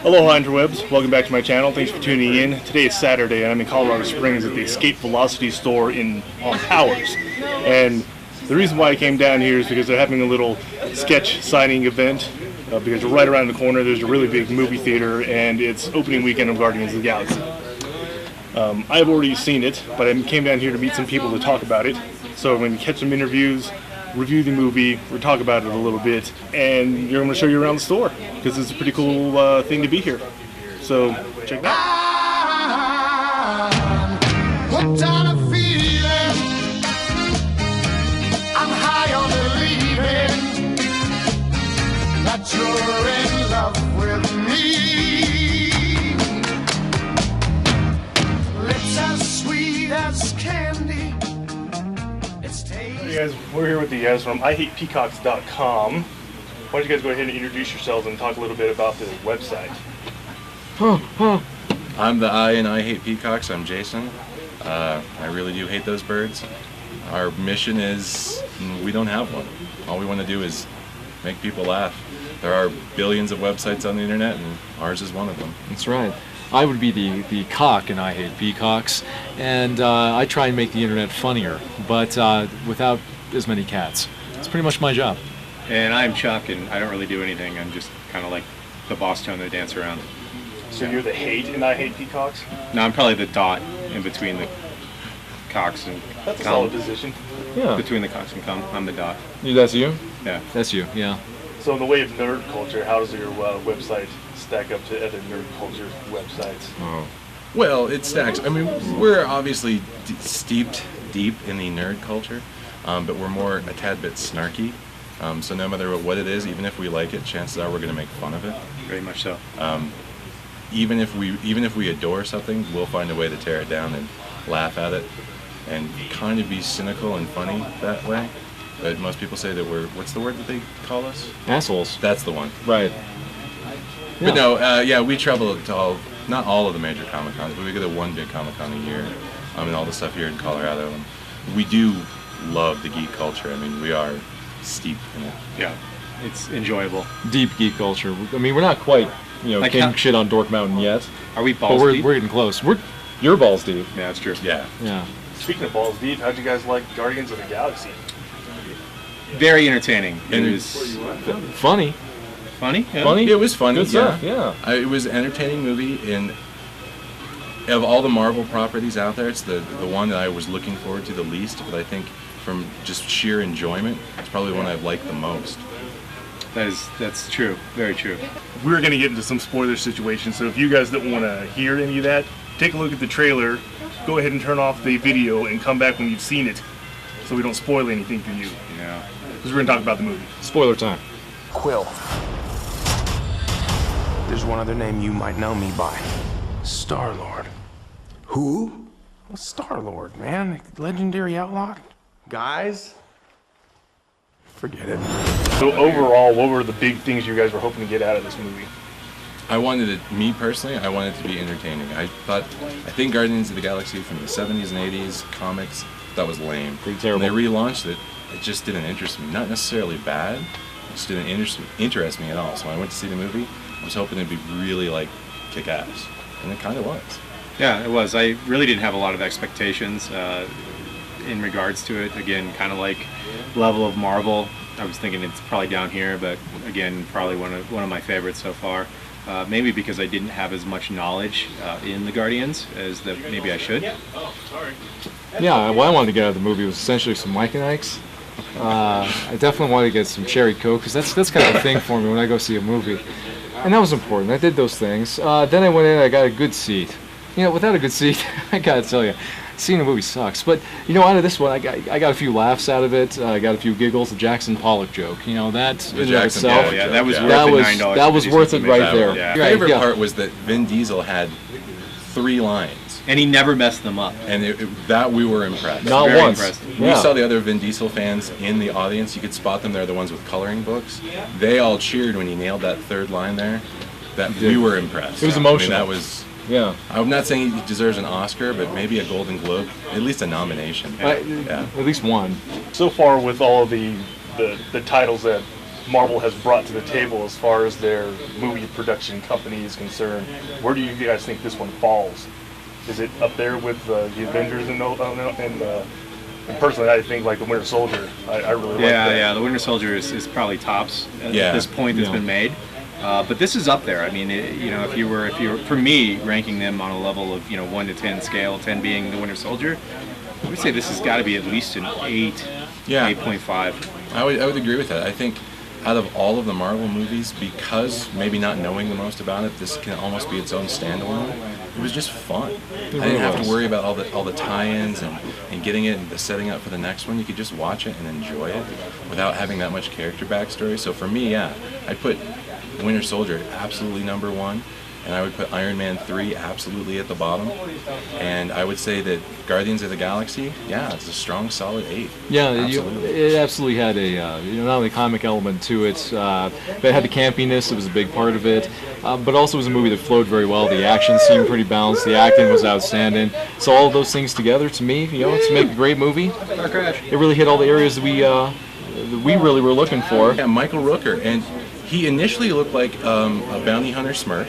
Aloha interwebs, welcome back to my channel. Thanks for tuning in. Today is Saturday and I'm in Colorado Springs at the Escape Velocity store on Powers. And the reason why I came down here is because they're having a little sketch signing event because right around the corner there's a really big movie theater and it's opening weekend of Guardians of the Galaxy. I've already seen it, but I came down here to meet some people to talk about it. So I'm going to catch some interviews, review the movie, we'll talk about it a little bit, and I'm going to show you around the store because it's a pretty cool thing to be here. So check it out. Hooked on a feeling, I'm high on believing that you're in love with me. Lips as sweet as candy. Hey guys, we're here with the guys from IHatePeacocks.com. Why don't you guys go ahead and introduce yourselves and talk a little bit about the website. I'm the I in I Hate Peacocks. I'm Jason. I really do hate those birds. Our mission is we don't have one. All we want to do is make people laugh. There are billions of websites on the internet and ours is one of them. That's right. I would be the cock in I Hate Peacocks, and I try and make the internet funnier, but without as many cats. It's pretty much my job. And I'm Chuck, and I don't really do anything. I'm just kind of like the boss tone that dance around. So you're the hate in I Hate Peacocks? No, I'm probably the dot in between the cocks and That's a cum. solid position. Yeah. Between the cocks and cum, I'm the dot. That's you? Yeah. That's you, yeah. So in the way of nerd culture, how does your website stack up to other nerd culture websites? Oh. Well, it stacks. I mean, we're obviously steeped deep in the nerd culture, but we're more a tad bit snarky. So no matter what it is, even if we like it, chances are we're going to make fun of it. Very much so. Even if we adore something, we'll find a way to tear it down and laugh at it, and kind of be cynical and funny that way. But most people say that we're, what's the word that they call us? Assholes. That's the one. Right. But no, yeah, we travel to not all of the major Comic-Cons, but we go to one big Comic-Con a year, and all the stuff here in Colorado. And we do love the geek culture. I mean, we are steeped in it. Yeah. It's enjoyable. Deep geek culture. I mean, we're not quite, Like king how- shit on Dork Mountain yet, Are we but balls we're deep? getting close. You're balls deep. Yeah, that's true. Yeah. Yeah. Speaking of balls deep, how'd you guys like Guardians of the Galaxy? Very entertaining. It And was Funny. funny. Yeah. Funny. It was funny. Good stuff, yeah. It was an entertaining movie, and of all the Marvel properties out there, it's the one that I was looking forward to the least. But I think from just sheer enjoyment, it's probably the one I've liked the most. That's true. Very true. We're going to get into some spoiler situations, so if you guys don't want to hear any of that, take a look at the trailer, go ahead and turn off the video, and come back when you've seen it, so we don't spoil anything for you. Yeah. Because we're going to talk about the movie. Spoiler time. Quill. There's one other name you might know me by. Star-Lord. Who? Well, Star-Lord, man. Legendary outlaw. Guys, forget it. So overall, what were the big things you guys were hoping to get out of this movie? I wanted it, me personally, I wanted it to be entertaining. I think Guardians of the Galaxy from the 70s and 80s comics, that was lame. Pretty terrible. When they relaunched it, it just didn't interest me. Not necessarily bad, it just didn't interest me at all. So when I went to see the movie, I was hoping it'd be really like kick-ass, and it kind of was. Yeah, it was. I really didn't have a lot of expectations in regards to it. Again, kind of like level of Marvel. I was thinking it's probably down here, but again, probably one of my favorites so far. Maybe because I didn't have as much knowledge in the Guardians as that maybe I should. Yeah, what I wanted to get out of the movie was essentially some Mike and Ike's. I definitely wanted to get some Cherry Coke, because that's kind of a thing for me when I go see a movie. And that was important. I did those things. Then I went in and I got a good seat. Without a good seat, I gotta tell you, seeing a movie sucks. But, out of this one, I got a few laughs out of it. I got a few giggles. The Jackson Pollock joke. That in and of Jackson itself. Pollock Yeah, that was Yeah. worth That the was $9. that was worth it right That there. one. Yeah. My Right, favorite yeah. part was that Vin Diesel had 3 lines, And he never messed them up. and that we were impressed. Not Very once. impressive. We Yeah. saw the other Vin Diesel fans in the audience. You could spot them. They're the ones with coloring books. They all cheered when he nailed that 3rd line there. That we were impressed. It was I mean, emotional. that was. Yeah. I'm not saying he deserves an Oscar, but maybe a Golden Globe, at least a nomination. Yeah. At least one. So far with all of the titles that Marvel has brought to the table as far as their movie production company is concerned. Where do you guys think this one falls? Is it up there with the Avengers and personally, I think like the Winter Soldier. I really like that. Yeah. The Winter Soldier is probably tops at Yeah. this point that's been made. But this is up there. I mean, if you were for me ranking them on a level of 1 to 10 scale, 10 being the Winter Soldier, I would say this has got to be at least an 8, 8.5. I would agree with that. I think out of all of the Marvel movies, because maybe not knowing the most about it, this can almost be its own standalone. It was just fun. I didn't have to worry about all the tie-ins and getting it and the setting up for the next one. You could just watch it and enjoy it without having that much character backstory. So for me, yeah, I'd put Winter Soldier absolutely number 1. And I would put Iron Man 3 absolutely at the bottom. And I would say that Guardians of the Galaxy, yeah, it's a strong, solid 8. Yeah, absolutely. it absolutely had a not only comic element to it, but it had the campiness. It was a big part of it, but also it was a movie that flowed very well. The action seemed pretty balanced. The acting was outstanding. So all of those things together, to me, to make a great movie, it really hit all the areas that we really were looking for. Yeah, Michael Rooker, and he initially looked like a bounty hunter Smurf.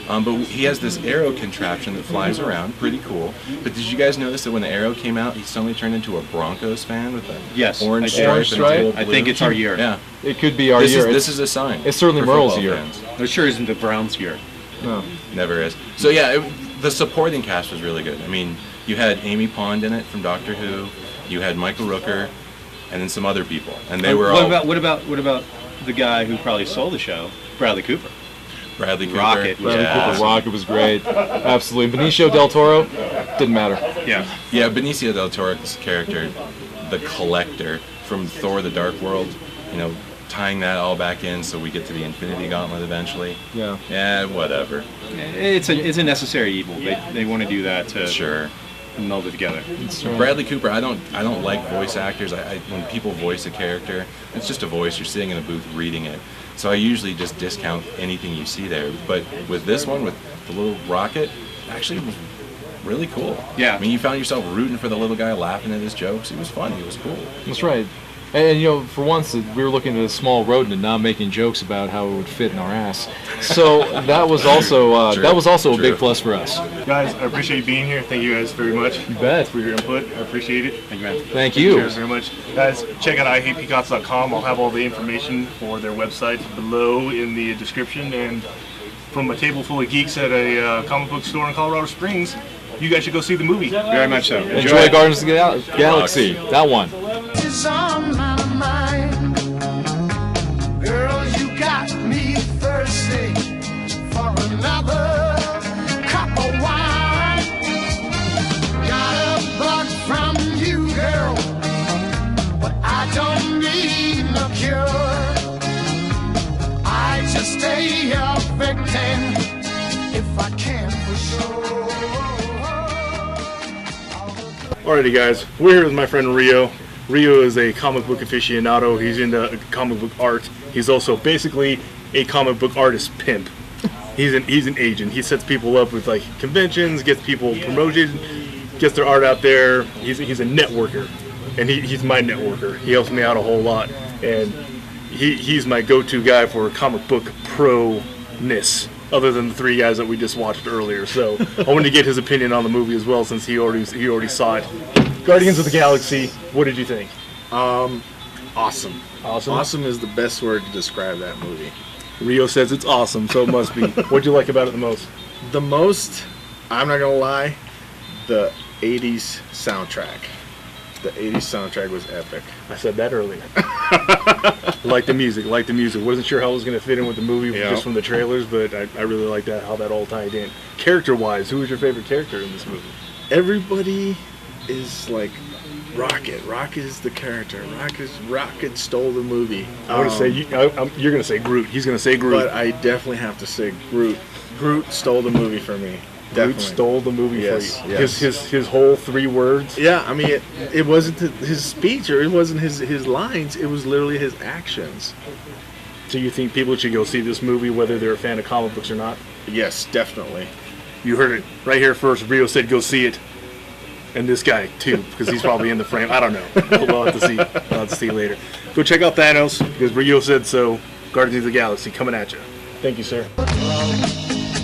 But he has this arrow contraption that flies around, pretty cool. But did you guys notice that when the arrow came out, he suddenly turned into a Broncos fan with a orange stripe? And I think it's our year. Yeah, it could be our year. This is a sign. It's certainly for Merle's football year. fans. It sure isn't the Browns' year. No. Never is. So yeah, the supporting cast was really good. I mean, you had Amy Pond in it from Doctor Who. You had Michael Rooker, and then some other people, and they were all. What about the guy who probably sold the show, Bradley Cooper? Bradley Cooper. Rocket. Bradley Cooper, Rocket was great. Absolutely. Benicio del Toro, didn't matter. Yeah. Yeah, Benicio del Toro's character, the Collector from Thor: The Dark World, tying that all back in so we get to the Infinity Gauntlet eventually. Yeah. Yeah, whatever. It's a necessary evil. They want to do that to Sure. meld it together. Bradley Cooper, I don't like voice actors. When people voice a character, it's just a voice. You're sitting in a booth reading it. So I usually just discount anything you see there. But with this one, with the little rocket, actually was really cool. Yeah. I mean, you found yourself rooting for the little guy, laughing at his jokes. He was funny. He was cool. That's right. And for once, we were looking at a small rodent and not making jokes about how it would fit in our ass. So that was also a big plus for us. Guys, I appreciate you being here. Thank you guys very much. You bet. For your input. I appreciate it. Thank you, man. Thank you. Cheers very much. Guys, check out IHatePeacocks.com. I'll have all the information for their website below in the description. And from a table full of geeks at a comic book store in Colorado Springs, you guys should go see the movie. Very much so. Enjoy Guardians of the Galaxy. That one. Is on my mind. Girl, you got me thirsty for another cup of wine. Got a bug from you, girl, but I don't need no cure. I just stay a victim if I can for sure. Alrighty guys, we're here with my friend Rio. Rio is a comic book aficionado. He's into comic book art. He's also basically a comic book artist pimp. He's an agent. He sets people up with like conventions, gets people promoted, gets their art out there. He's a networker, and he's my networker. He helps me out a whole lot, and he's my go-to guy for comic book pro-ness, other than the three guys that we just watched earlier. So I wanted to get his opinion on the movie as well, since he already saw it. Guardians of the Galaxy, what did you think? Awesome. Awesome? Awesome is the best word to describe that movie. Rio says it's awesome, so it must be. What'd you like about it the most? The most, I'm not gonna lie, the 80s soundtrack. The 80s soundtrack was epic. I said that earlier. Like the music. Wasn't sure how it was going to fit in with the movie just from the trailers, but I really like that, how that all tied in. Character-wise, who was your favorite character in this movie? Everybody is like Rocket. Rocket is the character. Rocket stole the movie. I want to say you're going to say Groot. He's going to say Groot. But I definitely have to say Groot. Groot stole the movie for me. Definitely. Groot stole the movie for you. Yes. His whole 3 words. Yeah, I mean it wasn't his speech or it wasn't his lines. It was literally his actions. So you think people should go see this movie whether they're a fan of comic books or not? Yes, definitely. You heard it right here first. Rio said go see it. and this guy too, because he's probably in the frame. I don't know. We'll have to see. We'll have to see later. Go check out Thanos because Rio said so. Guardians of the Galaxy coming at you. Thank you, sir.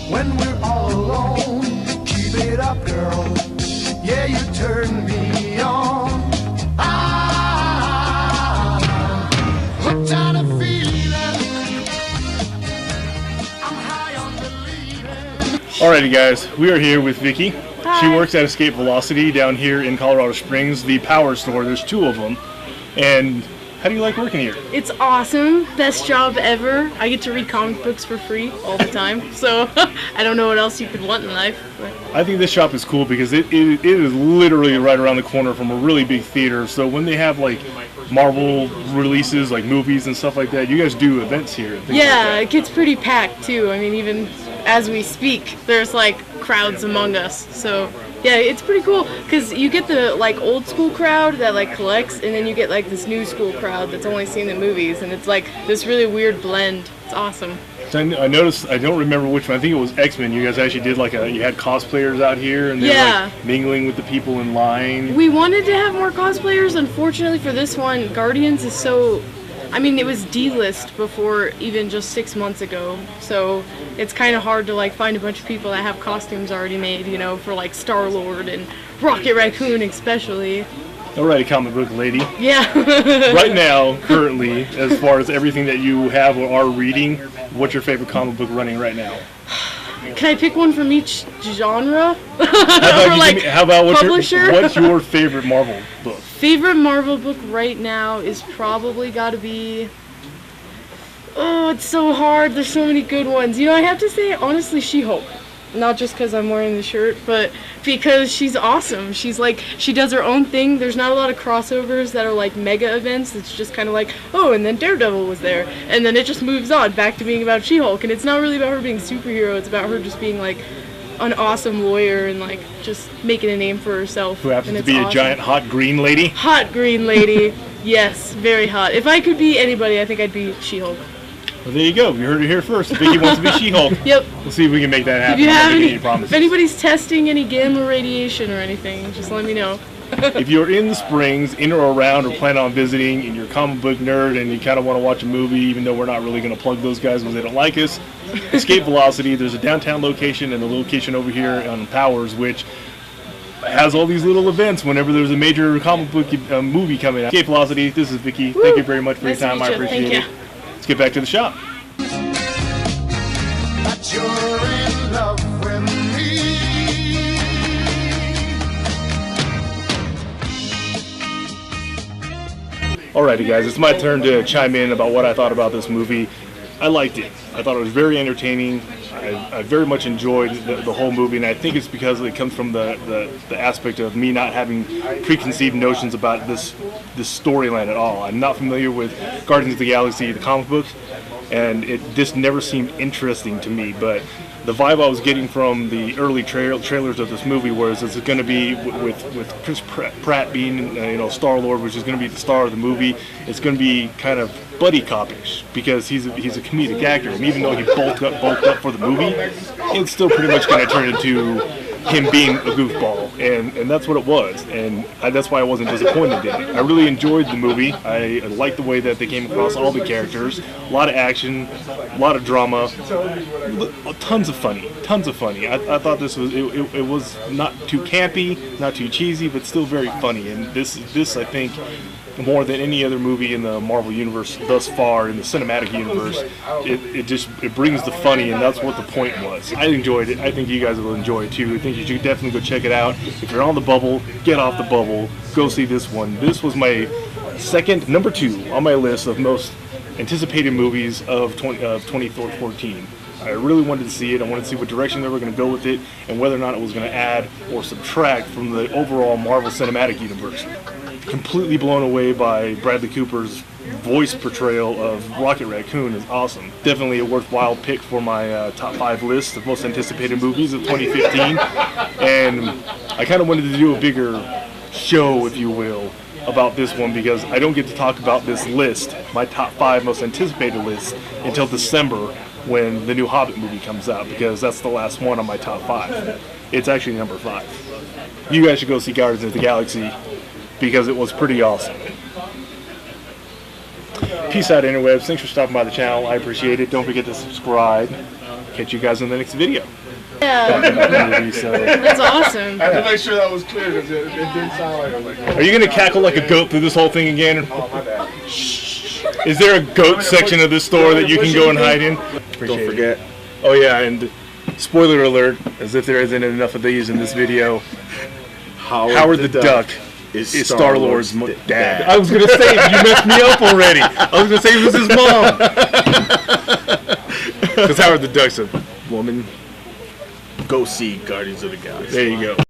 When we're all alone, keep it up, girl. Yeah, you turn me on. Hooked on a feeling. I'm high on believing. Alrighty, guys, we are here with Vikki. Hi. She works at Escape Velocity down here in Colorado Springs, the power store. There's 2 of them. And how do you like working here? It's awesome. Best job ever. I get to read comic books for free all the time. So I don't know what else you could want in life. But. I think this shop is cool because it is literally right around the corner from a really big theater. So when they have like Marvel releases, like movies and stuff like that, you guys do events here. And things Yeah, like that. it gets pretty packed too. I mean, even as we speak, there's like crowds among us. So yeah, it's pretty cool because you get the like old school crowd that like collects, and then you get like this new school crowd that's only seen the movies, and it's like this really weird blend. It's awesome. So I noticed, I don't remember which one, I think it was X-Men. You guys actually did you had cosplayers out here and they were like mingling with the people in line. We wanted to have more cosplayers. Unfortunately for this one, Guardians is so, I mean, it was D-list before even just 6 months ago. So it's kind of hard to like find a bunch of people that have costumes already made, you know, for like Star-Lord and Rocket Raccoon especially. Alrighty, comic book lady. Yeah. Right now, currently, as far as everything that you have or are reading, what's your favorite comic book running right now? Can I pick one from each genre? How about what's publisher? your favorite Marvel book? Favorite Marvel book right now is probably got to be... Oh, it's so hard. There's so many good ones. You know, I have to say, honestly, She-Hulk. Not just because I'm wearing the shirt, but because she's awesome. She's like, she does her own thing. There's not a lot of crossovers that are like mega events. It's just kind of like, oh, and then Daredevil was there. And then it just moves on back to being about She-Hulk. And it's not really about her being a superhero. It's about her just being like an awesome lawyer and like just making a name for herself. Who happens and to it's be a awesome. giant hot green lady? Hot green lady. Yes, very hot. If I could be anybody, I think I'd be She-Hulk. Well, there you go. You heard it here first. Vikki wants to be She-Hulk. Yep. We'll see if we can make that happen. If you I'm have not making any, promises. if anybody's testing any gamma radiation or anything, just let me know. If you're in the Springs, in or around, or plan on visiting, and you're a comic book nerd, and you kind of want to watch a movie, even though we're not really going to plug those guys because they don't like us, Escape Velocity. There's a downtown location and a location over here on Powers, which has all these little events whenever there's a major comic book movie coming out. Escape Velocity. This is Vikki. Woo. Thank you very much for Nice your to time. I meet you. appreciate Thank it. you. Let's get back to the shop. That you're in love with me. Alrighty guys, it's my turn to chime in about what I thought about this movie. I liked it. I thought it was very entertaining. I very much enjoyed the whole movie, and I think it's because it comes from the aspect of me not having preconceived notions about this storyline at all. I'm not familiar with Guardians of the Galaxy, the comic books, and this never seemed interesting to me, but the vibe I was getting from the early trailers of this movie was it's going to be with Chris Pratt being Star-Lord, which is going to be the star of the movie. It's going to be kind of buddy cop-ish because he's a comedic actor, and even though he bulked up for the movie, it's still pretty much going to turn into him being a goofball, and that's what it was, and that's why I wasn't disappointed in it. I really enjoyed the movie. I liked the way that they came across all the characters. A lot of action, a lot of drama, tons of funny. I thought this was it was not too campy, not too cheesy, but still very funny. And this I think, more than any other movie in the Marvel universe thus far, in the cinematic universe, it brings the funny, and that's what the point was. I enjoyed it. I think you guys will enjoy it too. I think you should definitely go check it out. If you're on the bubble, get off the bubble. Go see this one. This was my number 2 on my list of most anticipated movies of 2014. I really wanted to see it. I wanted to see what direction they were going to go with it, and whether or not it was going to add or subtract from the overall Marvel Cinematic Universe. Completely blown away by Bradley Cooper's voice portrayal of Rocket Raccoon. Is awesome. Definitely a worthwhile pick for my top 5 list of most anticipated movies of 2015. And I kind of wanted to do a bigger show, if you will, about this one because I don't get to talk about this list, my top 5 most anticipated list, until December when the new Hobbit movie comes out, because that's the last one on my top 5. It's actually number 5. You guys should go see Guardians of the Galaxy because it was pretty awesome. Peace out, interwebs. Thanks for stopping by the channel. I appreciate it. Don't forget to subscribe. Catch you guys in the next video. Yeah. Movie, so. That's awesome. I had to make sure that was clear because it didn't sound like I was like. Are you gonna cackle like a goat through this whole thing again? Oh, my bad. Is there a goat section of this store that you can go and hide in? Don't forget. Oh yeah, and spoiler alert, as if there isn't enough of these in this video, Howard the Duck is Star-Lord's dad. I was gonna say, you messed me up already. I was gonna say it was his mom. Because Howard the Duck's a woman. Go see Guardians of the Galaxy. There you go.